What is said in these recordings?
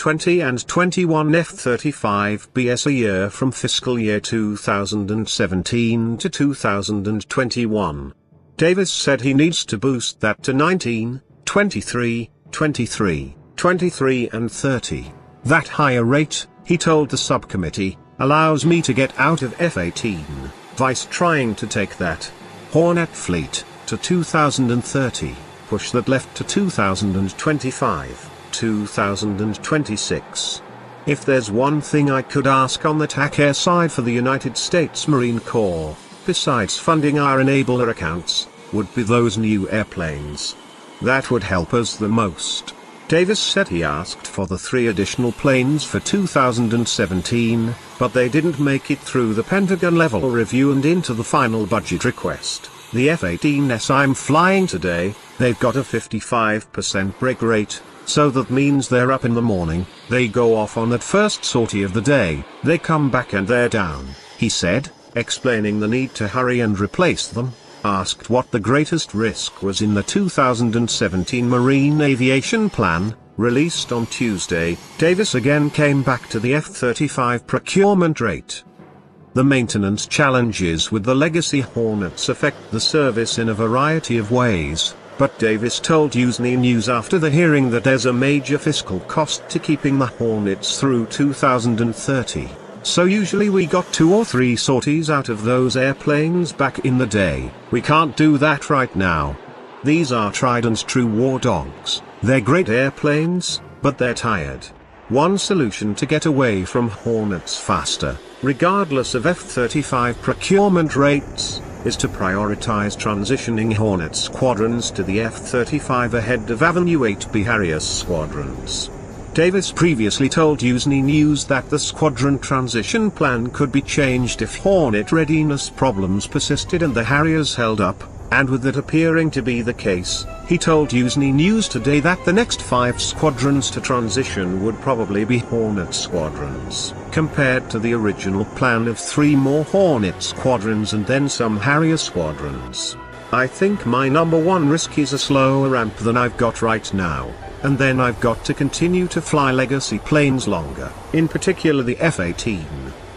20 and 21 F-35Bs a year from fiscal year 2017 to 2021. Davis said he needs to boost that to 19, 23, 23, 23 and 30. That higher rate, he told the subcommittee, allows me to get out of F-18, vice trying to take that Hornet fleet to 2030, push that left to 2025, 2026. If there's one thing I could ask on the TAC air side for the United States Marine Corps, besides funding our enabler accounts, would be those new airplanes. That would help us the most. Davis said he asked for the 3 additional planes for 2017, but they didn't make it through the Pentagon level review and into the final budget request. The F-18s I'm flying today, they've got a 55% break rate, so that means they're up in the morning, they go off on that first sortie of the day, they come back and they're down, he said, explaining the need to hurry and replace them. Asked what the greatest risk was in the 2017 Marine Aviation Plan, released on Tuesday, Davis again came back to the F-35 procurement rate. The maintenance challenges with the legacy Hornets affect the service in a variety of ways, but Davis told Usenet News after the hearing that there's a major fiscal cost to keeping the Hornets through 2030. So usually we got 2 or 3 sorties out of those airplanes back in the day. We can't do that right now. These are tried and true war dogs. They're great airplanes, but they're tired. One solution to get away from Hornets faster, regardless of F-35 procurement rates, is to prioritize transitioning Hornet squadrons to the F-35 ahead of Avenue 8B Harrier squadrons. Davis previously told Usenet News that the squadron transition plan could be changed if Hornet readiness problems persisted and the Harriers held up, and with that appearing to be the case, he told Usenet News today that the next 5 squadrons to transition would probably be Hornet squadrons, compared to the original plan of 3 more Hornet squadrons and then some Harrier squadrons. I think my number one risk is a slower ramp than I've got right now. And then I've got to continue to fly legacy planes longer, in particular the F-18,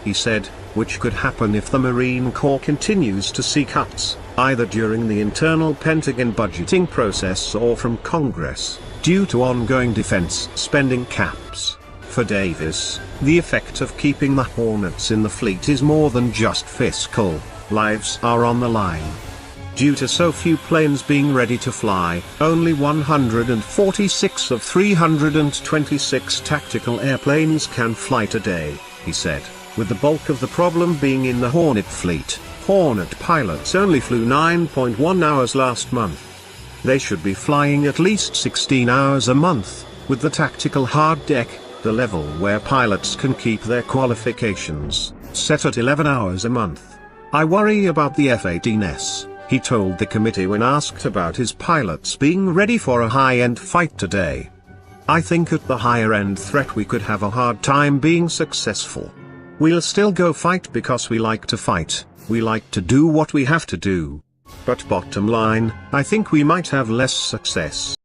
he said, which could happen if the Marine Corps continues to see cuts, either during the internal Pentagon budgeting process or from Congress, due to ongoing defense spending caps. For Davis, the effect of keeping the Hornets in the fleet is more than just fiscal. Lives are on the line. Due to so few planes being ready to fly, only 146 of 326 tactical airplanes can fly today, he said, with the bulk of the problem being in the Hornet fleet. Hornet pilots only flew 9.1 hours last month. They should be flying at least 16 hours a month, with the tactical hard deck, the level where pilots can keep their qualifications, set at 11 hours a month. I worry about the F-18s. He told the committee when asked about his pilots being ready for a high-end fight today. I think at the higher-end threat we could have a hard time being successful. We'll still go fight because we like to fight, we like to do what we have to do. But bottom line, I think we might have less success.